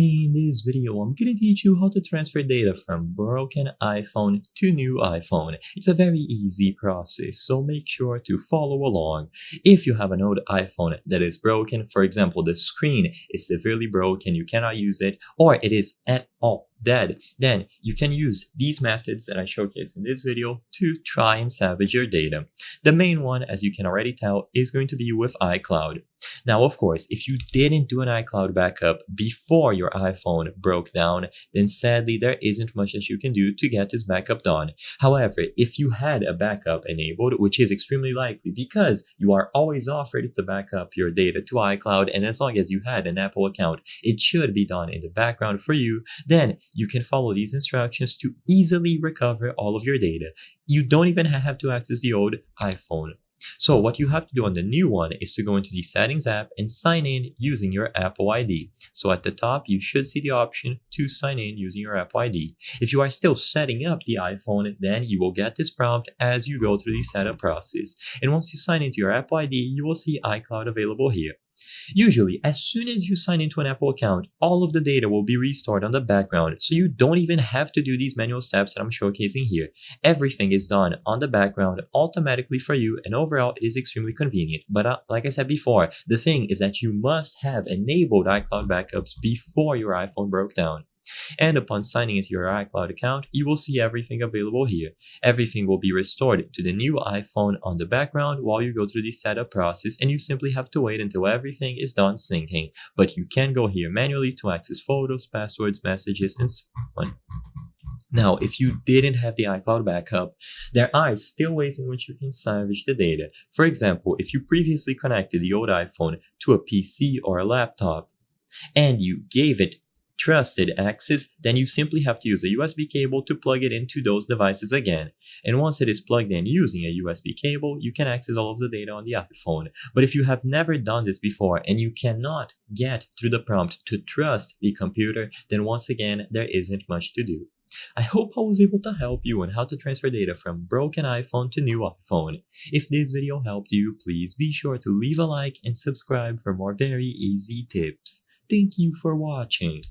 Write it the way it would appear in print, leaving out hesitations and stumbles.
In this video, I'm going to teach you how to transfer data from broken iPhone to new iPhone. It's a very easy process, so make sure to follow along. If you have an old iPhone that is broken, for example, the screen is severely broken, you cannot use it, or it is at all dead, then you can use these methods that I showcase in this video to try and salvage your data. The main one, as you can already tell, is going to be with iCloud. Now, of course, if you didn't do an iCloud backup before your iPhone broke down, then sadly there isn't much that you can do to get this backup done. However, if you had a backup enabled, which is extremely likely because you are always offered to back up your data to iCloud, and as long as you had an Apple account, it should be done in the background for you, then you can follow these instructions to easily recover all of your data. You don't even have to access the old iPhone. So what you have to do on the new one is to go into the Settings app and sign in using your Apple ID. So at the top, you should see the option to sign in using your Apple ID. If you are still setting up the iPhone, then you will get this prompt as you go through the setup process. And once you sign into your Apple ID, you will see iCloud available here. Usually, as soon as you sign into an Apple account, all of the data will be restored on the background, so you don't even have to do these manual steps that I'm showcasing here. Everything is done on the background automatically for you, and overall it is extremely convenient. But like I said before, the thing is that you must have enabled iCloud backups before your iPhone broke down. And upon signing into your iCloud account, you will see everything available here. Everything will be restored to the new iPhone on the background while you go through the setup process, and you simply have to wait until everything is done syncing. But you can go here manually to access photos, passwords, messages, and so on. Now, if you didn't have the iCloud backup, there are still ways in which you can salvage the data. For example, if you previously connected the old iPhone to a PC or a laptop, and you gave it trusted access, then you simply have to use a USB cable to plug it into those devices again. And once it is plugged in using a USB cable, you can access all of the data on the iPhone. But if you have never done this before and you cannot get through the prompt to trust the computer, then once again, there isn't much to do. I hope I was able to help you on how to transfer data from broken iPhone to new iPhone. If this video helped you, please be sure to leave a like and subscribe for more very easy tips. Thank you for watching.